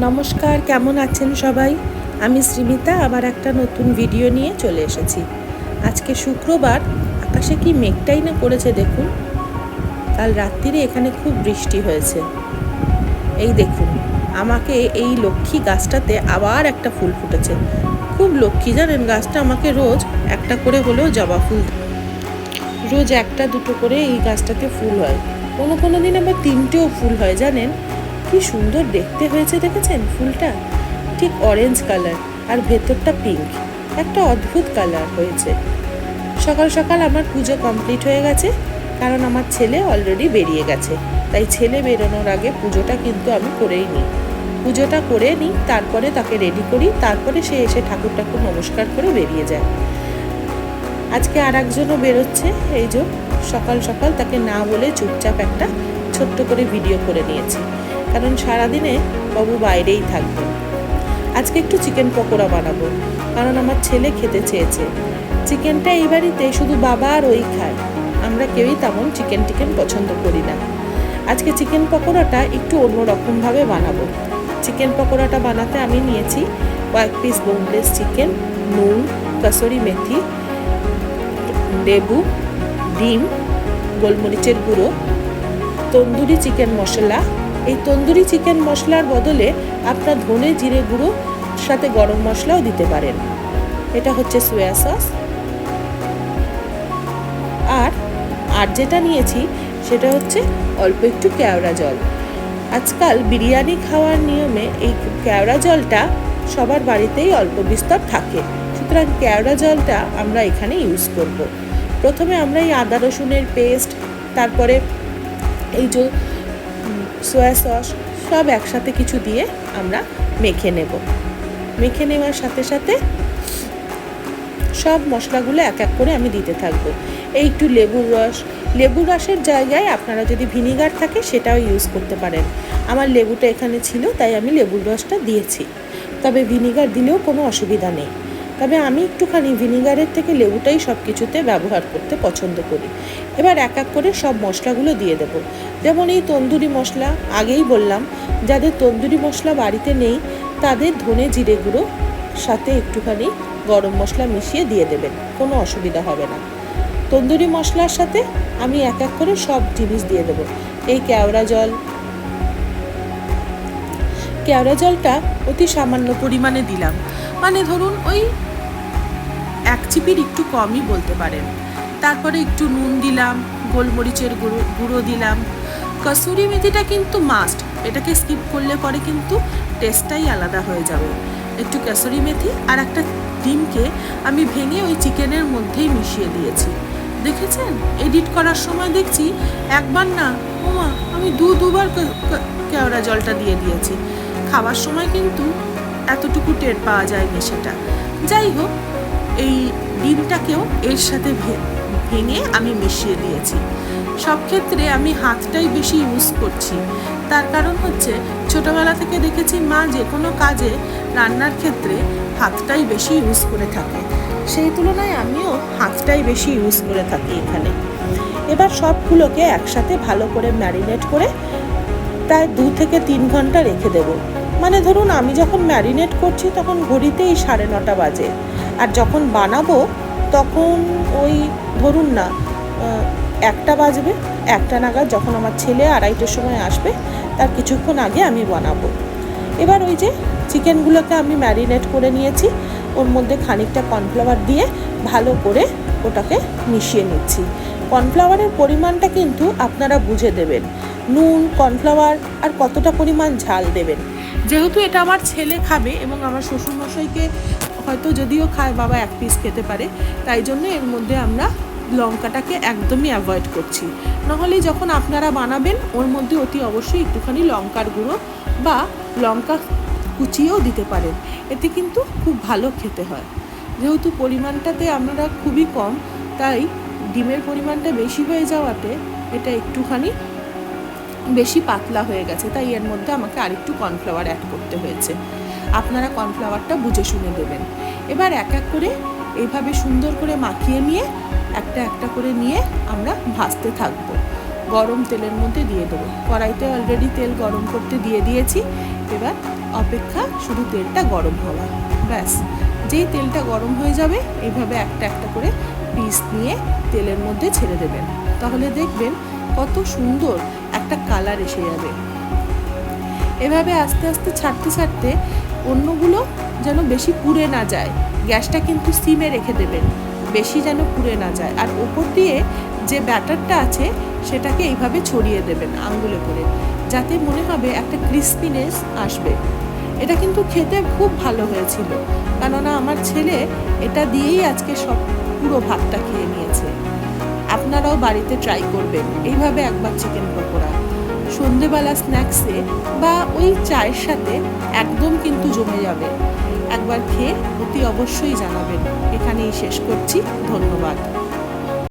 নমস্কার, কেমন আছেন সবাই? আমি শ্রীমিতা আবার একটা নতুন ভিডিও নিয়ে চলে এসেছি। আজকে শুক্রবার, আকাশে কি মেঘটাই না করেছে দেখুন। কাল রাত্রিরে এখানে খুব বৃষ্টি হয়েছে। এই দেখুন, আমাকে এই লক্ষ্মী গাছটাতে আবার একটা ফুল ফুটেছে। খুব লক্ষ্মী জানেন, গাছটা আমাকে রোজ একটা করে হলেও জবা ফুল, রোজ একটা দুটো করে এই গাছটাতে ফুল হয়। কোনো দিন আবার তিনটেও ফুল হয় জানেন। কি সুন্দর দেখতে হয়েছে দেখেছেন ফুলটা, ঠিক অরেঞ্জ কালার আর ভেতরটা পিঙ্ক, একটা অদ্ভুত কালার হয়েছে। সকাল সকাল আমার পুজো কমপ্লিট হয়ে গেছে, কারণ আমার ছেলে অলরেডি বেরিয়ে গেছে। তাই ছেলে বেরোনোর আগে পুজোটা কিন্তু আমি করেই নিই। পুজোটা করে নিই, তারপরে তাকে রেডি করি, তারপরে সে এসে ঠাকুর নমস্কার করে বেরিয়ে যায়। আজকে আর একজনও বেরোচ্ছে, এই যে সকাল সকাল তাকে না বলে চুপচাপ একটা ছোট্ট করে ভিডিও করে নিয়েছি, কারণ সারাদিনে বাবু বাইরেই থাকবেন। আজকে একটু চিকেন পকোড়া বানাবো, কারণ আমার ছেলে খেতে চেয়েছে। চিকেনটা এই বাড়িতে শুধু বাবা আর ওই খায়, আমরা কেউই তেমন চিকেন পছন্দ করি না। আজকে চিকেন পকোড়াটা একটু অন্যরকমভাবে বানাবো। চিকেন পকোড়াটা বানাতে আমি নিয়েছি কয়েক পিস বোনলেস চিকেন, নুন, কাসুরি মেথি, লেবু, ডিম, গোলমরিচের গুঁড়ো, তন্দুরি চিকেন মশলা। এই তন্দুরি চিকেন মশলার বদলে আপনার ধনে জিরে গুঁড়ো সাথে গরম মশলাও দিতে পারেন। এটা হচ্ছে সোয়া সস। আর যেটা নিয়েছি সেটা হচ্ছে অল্প একটু কেওড়া জল। আজকাল বিরিয়ানি খাওয়ার নিয়মে এই কেওড়া জলটা সবার বাড়িতেই অল্প বিস্তর থাকে, সুতরাং কেওড়া জলটা আমরা এখানে ইউজ করব। প্রথমে আমরা এই আদা রসুনের পেস্ট, তারপরে এই যে সোয়া সস সব একসাথে কিছু দিয়ে আমরা মেখে নেব। মেখে নেওয়ার সাথে সাথে সব মশলাগুলো এক এক করে আমি দিতে থাকবো। এই একটু লেবুর রসের জায়গায় আপনারা যদি ভিনিগার থাকে সেটাও ইউজ করতে পারেন। আমার লেবুটা এখানে ছিল তাই আমি লেবুর রসটা দিয়েছি, তবে ভিনিগার দিলেও কোনো অসুবিধা নেই। তবে আমি একটুখানি ভিনিগারের থেকে লেবুটাই সব কিছুতে ব্যবহার করতে পছন্দ করি। এবার এক এক করে সব মশলাগুলো দিয়ে দেব। যেমন এই তন্দুরি মশলা, আগেই বললাম যাদের তন্দুরি মশলা বাড়িতে নেই তাদের ধনে জিরে গুঁড়ো সাথে একটুখানি গরম মশলা মিশিয়ে দিয়ে দেবেন, কোনো অসুবিধা হবে না। তন্দুরি মশলার সাথে আমি এক এক করে সব জিনিস দিয়ে দেবো। এই কেওড়া জলটা অতি সামান্য পরিমাণে দিলাম, মানে ধরুন ওই এক চিপির একটু কমই বলতে পারেন। তারপরে একটু নুন দিলাম, গোলমরিচের গুঁড়ো দিলাম। কসুরি মেথিটা কিন্তু মাস্ট, এটাকে স্কিপ করলে পরে কিন্তু টেস্টটাই আলাদা হয়ে যাবে। একটু কসুরি মেথি আর একটা ডিমকে আমি ভেঙে ওই চিকেনের মধ্যেই মিশিয়ে দিয়েছি। দেখেছেন, এডিট করার সময় দেখছি একবার না, ওমা আমি দুবার কেওড়া জলটা দিয়ে দিয়েছি। খাওয়ার সময় কিন্তু এতটুকু টের পাওয়া যায়নি সেটা। যাই হোক, এই ডিমটাকেও এর সাথে ভেঙে আমি মিশিয়ে দিয়েছি। সব ক্ষেত্রে আমি হাতটাই বেশি ইউজ করছি, তার কারণ হচ্ছে ছোটোবেলা থেকে দেখেছি মা যে কোনো কাজে রান্নার ক্ষেত্রে হাতটাই বেশি ইউজ করে থাকে, সেই তুলনায় আমিও হাতটাই বেশি ইউজ করে থাকি এখানে। এবার সবগুলোকে একসাথে ভালো করে ম্যারিনেট করে প্রায় 2 থেকে 3 ঘন্টা রেখে দেব। মানে ধরুন আমি যখন ম্যারিনেট করছি তখন ঘড়িতেই 9:30 বাজে, আর যখন বানাবো তখন ওই ধরুন না 1টা বাজবে। 1টা নাগাদ যখন আমার ছেলে 2:30টার সময় আসবে, তার কিছুক্ষণ আগে আমি বানাবো। এবার ওই যে চিকেনগুলোকে আমি ম্যারিনেট করে নিয়েছি, ওর মধ্যে খানিকটা কর্নফ্লাওয়ার দিয়ে ভালো করে ওটাকে মিশিয়ে নিচ্ছি। কর্নফ্লাওয়ারের পরিমাণটা কিন্তু আপনারা বুঝে দেবেন, নুন, কর্নফ্লাওয়ার আর কতটা পরিমাণ ঝাল দেবেন। যেহেতু এটা আমার ছেলে খাবে এবং আমার শ্বশুরমশাইকে হয়তো যদিও খায়, বাবা 1 পিস খেতে পারে, তাই জন্য এর মধ্যে আমরা লঙ্কাটাকে একদমই অ্যাভয়েড করছি। নাহলে যখন আপনারা বানাবেন ওর মধ্যে অতি অবশ্যই একটুখানি লঙ্কার গুঁড়ো বা লঙ্কা কুচিয়েও দিতে পারেন, এতে কিন্তু খুব ভালো খেতে হয়। যেহেতু পরিমাণটাতে আমরা খুবই কম, তাই ডিমের পরিমাণটা বেশি হয়ে যাওয়াতে এটা একটুখানি বেশি পাতলা হয়ে গেছে, তাই এর মধ্যে আমাকে আরেকটু কর্নফ্লাওয়ার অ্যাড করতে হয়েছে। আপনারা কর্নফ্লাওয়ারটা বুঝে শুনে দেবেন। এবার এক এক করে এইভাবে সুন্দর করে মাখিয়ে নিয়ে একটা করে নিয়ে আমরা ভাজতে থাকবো। গরম তেলের মধ্যে দিয়ে দেবো। কড়াইতে অলরেডি তেল গরম করতে দিয়ে দিয়েছি। এবার অপেক্ষা শুধু তেলটা গরম হওয়া, ব্যাস। যেই তেলটা গরম হয়ে যাবে এইভাবে একটা একটা করে পিস নিয়ে তেলের মধ্যে ছেড়ে দেবেন, তাহলে দেখবেন কত সুন্দর একটা কালার এসে যাবে। এভাবে আস্তে আস্তে ছাড়তে ছাড়তে অন্যগুলো যেন বেশি পুড়ে না যায়, গ্যাসটা কিন্তু সিমে রেখে দেবেন, বেশি যেন পুড়ে না যায়। আর ওপর দিয়ে যে ব্যাটারটা আছে সেটাকে এইভাবে ছড়িয়ে দেবেন আঙ্গুলে করে, যাতে মনে হবে একটা ক্রিস্পিনেস আসবে। এটা কিন্তু খেতে খুব ভালো হয়েছিল, কেননা আমার ছেলে এটা দিয়েই আজকে সব পুরো ভাতটা খেয়ে নিয়েছে। আপনারাও বাড়িতে ট্রাই করবেন এইভাবে একবার চিকেন পকোড়া, সন্ধেবেলা স্ন্যাক্সে বা ওই চায়ের সাথে একদম কিন্তু জমে যাবে। একবার খেয়ে অতি অবশ্যই জানাবেন। এখানেই শেষ করছি, ধন্যবাদ।